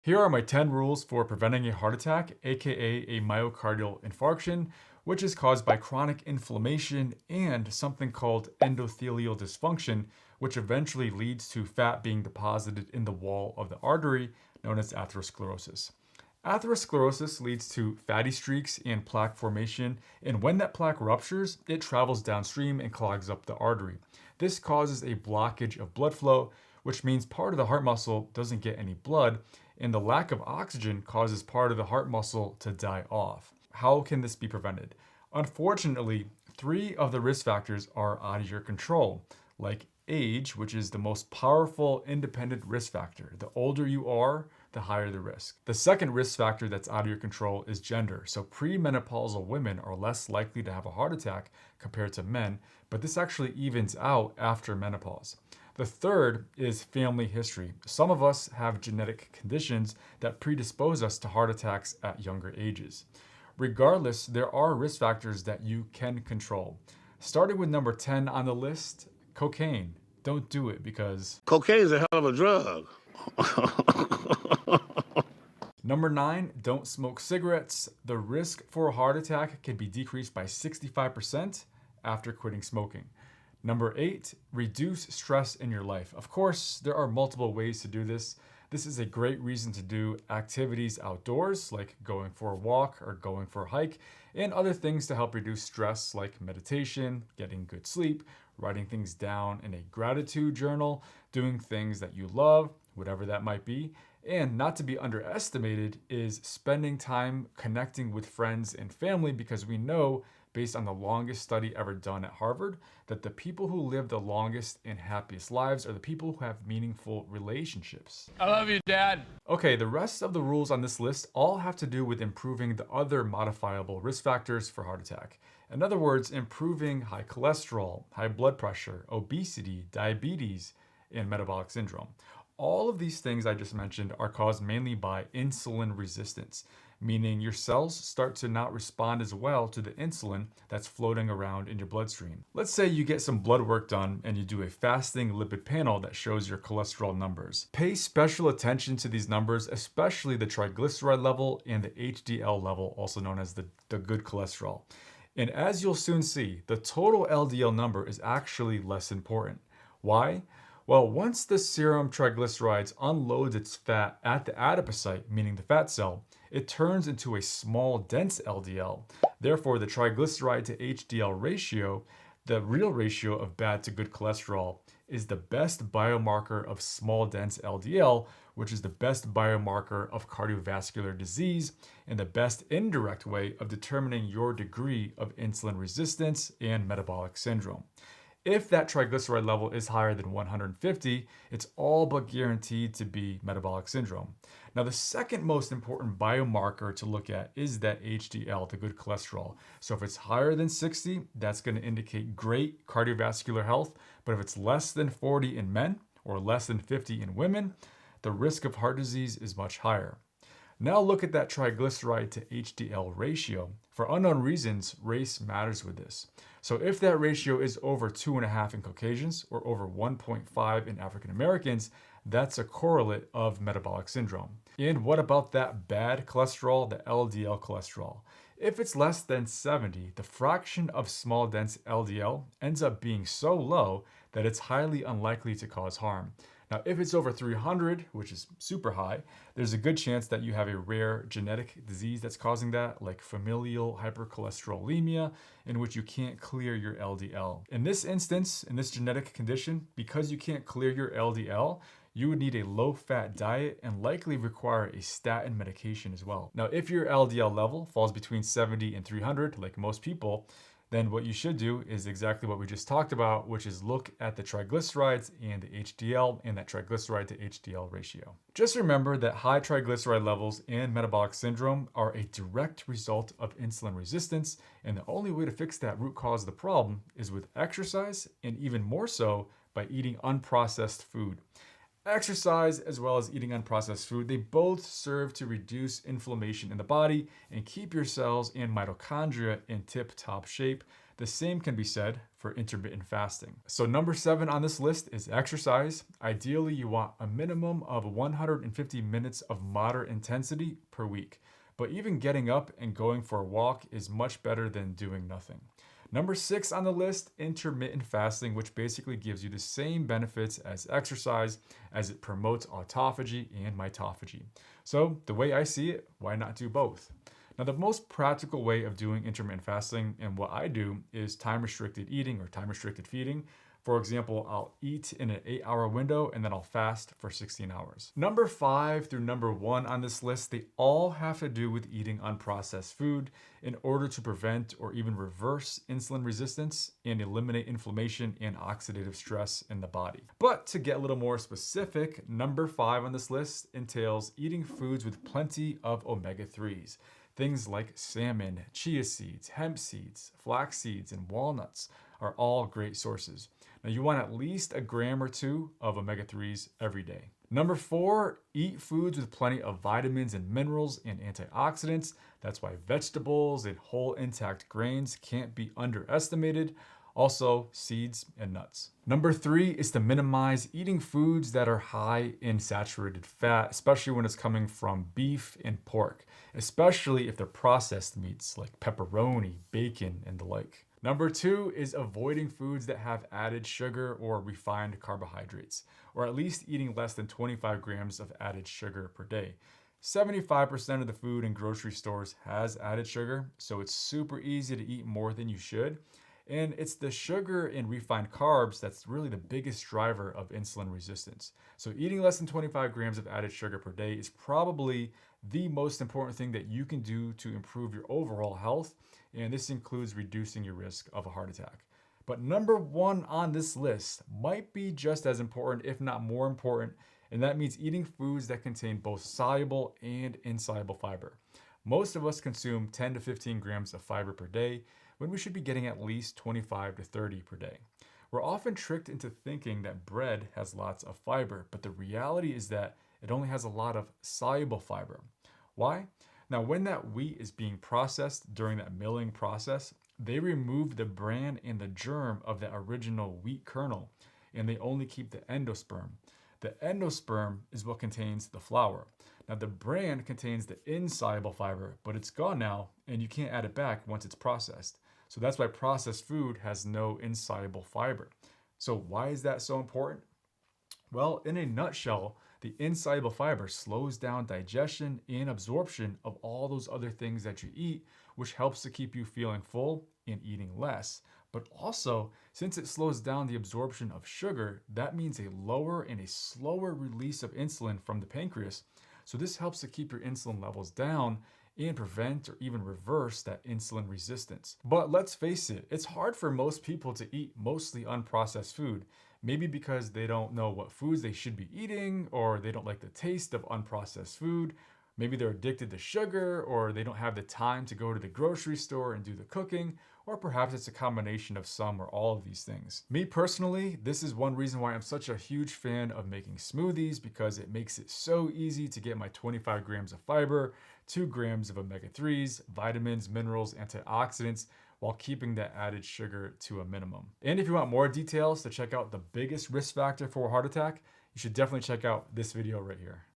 Here are my 10 rules for preventing a heart attack, aka a myocardial infarction, which is caused by chronic inflammation and something called endothelial dysfunction, which eventually leads to fat being deposited in the wall of the artery, known as atherosclerosis. Atherosclerosis leads to fatty streaks and plaque formation, and when that plaque ruptures, it travels downstream and clogs up the artery. This causes a blockage of blood flow, which means part of the heart muscle doesn't get any blood, and the lack of oxygen causes part of the heart muscle to die off. How can this be prevented? Unfortunately, three of the risk factors are out of your control, like age, which is the most powerful independent risk factor. The older you are, the higher the risk. The second risk factor that's out of your control is gender. So premenopausal women are less likely to have a heart attack compared to men, but this actually evens out after menopause. The third is family history. Some of us have genetic conditions that predispose us to heart attacks at younger ages. Regardless, there are risk factors that you can control. Starting with number 10 on the list, cocaine. Don't do it because Cocaine is a hell of a drug. Number 9, don't smoke cigarettes. The risk for a heart attack can be decreased by 65% after quitting smoking. Number 8, reduce stress in your life. Of course, there are multiple ways to do this. This is a great reason to do activities outdoors, like going for a walk or going for a hike, and other things to help reduce stress, like meditation, getting good sleep, writing things down in a gratitude journal, doing things that you love, whatever that might be. And not to be underestimated is spending time connecting with friends and family, because we know, based on the longest study ever done at Harvard, that the people who live the longest and happiest lives are the people who have meaningful relationships. I love you, Dad. Okay, the rest of the rules on this list all have to do with improving the other modifiable risk factors for heart attack. In other words, improving high cholesterol, high blood pressure, obesity, diabetes, and metabolic syndrome. All of these things I just mentioned are caused mainly by insulin resistance, meaning your cells start to not respond as well to the insulin that's floating around in your bloodstream. Let's say you get some blood work done and you do a fasting lipid panel that shows your cholesterol numbers. Pay special attention to these numbers, especially the triglyceride level and the HDL level, also known as the good cholesterol. And as you'll soon see, the total LDL number is actually less important. Why? Well, once the serum triglycerides unloads its fat at the adipocyte, meaning the fat cell, it turns into a small, dense LDL. Therefore, the triglyceride to HDL ratio, the real ratio of bad to good cholesterol, is the best biomarker of small, dense LDL, which is the best biomarker of cardiovascular disease and the best indirect way of determining your degree of insulin resistance and metabolic syndrome. If that triglyceride level is higher than 150, it's all but guaranteed to be metabolic syndrome. Now, the second most important biomarker to look at is that HDL, the good cholesterol. So if it's higher than 60, that's going to indicate great cardiovascular health. But if it's less than 40 in men or less than 50 in women, the risk of heart disease is much higher. Now look at that triglyceride to HDL ratio. For unknown reasons, race matters with this. So if that ratio is over 2.5 in Caucasians or over 1.5 in African Americans, that's a correlate of metabolic syndrome. And what about that bad cholesterol, the LDL cholesterol? If it's less than 70, the fraction of small dense LDL ends up being so low that it's highly unlikely to cause harm. Now, if it's over 300, which is super high, there's a good chance that you have a rare genetic disease that's causing that, like familial hypercholesterolemia, in which you can't clear your LDL. In this instance, in this genetic condition, because you can't clear your LDL, you would need a low-fat diet and likely require a statin medication as well. Now, if your LDL level falls between 70 and 300, like most people, then what you should do is exactly what we just talked about, which is look at the triglycerides and the HDL and that triglyceride to HDL ratio. Just remember that high triglyceride levels and metabolic syndrome are a direct result of insulin resistance, and the only way to fix that root cause of the problem is with exercise, and even more so by eating unprocessed food. Exercise as well as eating unprocessed food, they both serve to reduce inflammation in the body and keep your cells and mitochondria in tip-top shape. The same can be said for intermittent fasting. So number 7 on this list is exercise. Ideally, you want a minimum of 150 minutes of moderate intensity per week. But even getting up and going for a walk is much better than doing nothing. Number 6 on the list, intermittent fasting, which basically gives you the same benefits as exercise as it promotes autophagy and mitophagy. So the way I see it, why not do both? Now, the most practical way of doing intermittent fasting and what I do is time restricted eating or time restricted feeding. For example, I'll eat in an 8-hour window and then I'll fast for 16 hours. Number 5 through number 1 on this list, they all have to do with eating unprocessed food in order to prevent or even reverse insulin resistance and eliminate inflammation and oxidative stress in the body. But to get a little more specific, number 5 on this list entails eating foods with plenty of omega-3s. Things like salmon, chia seeds, hemp seeds, flax seeds, and walnuts are all great sources. Now, you want at least a gram or 2 of omega-3s every day. Number 4, eat foods with plenty of vitamins and minerals and antioxidants. That's why vegetables and whole intact grains can't be underestimated. Also, seeds and nuts. Number 3 is to minimize eating foods that are high in saturated fat, especially when it's coming from beef and pork, especially if they're processed meats like pepperoni, bacon, and the like. Number 2 is avoiding foods that have added sugar or refined carbohydrates, or at least eating less than 25 grams of added sugar per day. 75% of the food in grocery stores has added sugar, so it's super easy to eat more than you should. And it's the sugar and refined carbs that's really the biggest driver of insulin resistance. So eating less than 25 grams of added sugar per day is probably the most important thing that you can do to improve your overall health. And this includes reducing your risk of a heart attack. But number 1 on this list might be just as important, if not more important, and that means eating foods that contain both soluble and insoluble fiber. Most of us consume 10 to 15 grams of fiber per day, when we should be getting at least 25 to 30 per day. We're often tricked into thinking that bread has lots of fiber, but the reality is that it only has a lot of soluble fiber. Why? Now, when that wheat is being processed during that milling process, they remove the bran and the germ of the original wheat kernel, and they only keep the endosperm. The endosperm is what contains the flour. Now, the bran contains the insoluble fiber, but it's gone now, and you can't add it back once it's processed. So that's why processed food has no insoluble fiber. So why is that so important? Well, in a nutshell, the insoluble fiber slows down digestion and absorption of all those other things that you eat, which helps to keep you feeling full and eating less. But also, since it slows down the absorption of sugar, that means a lower and a slower release of insulin from the pancreas. So this helps to keep your insulin levels down and prevent or even reverse that insulin resistance. But let's face it, it's hard for most people to eat mostly unprocessed food. Maybe because they don't know what foods they should be eating, or they don't like the taste of unprocessed food. Maybe they're addicted to sugar, or they don't have the time to go to the grocery store and do the cooking, or perhaps it's a combination of some or all of these things. Me personally, this is one reason why I'm such a huge fan of making smoothies, because it makes it so easy to get my 25 grams of fiber, 2 grams of omega-3s, vitamins, minerals, antioxidants, while keeping that added sugar to a minimum. And if you want more details to check out the biggest risk factor for a heart attack, you should definitely check out this video right here.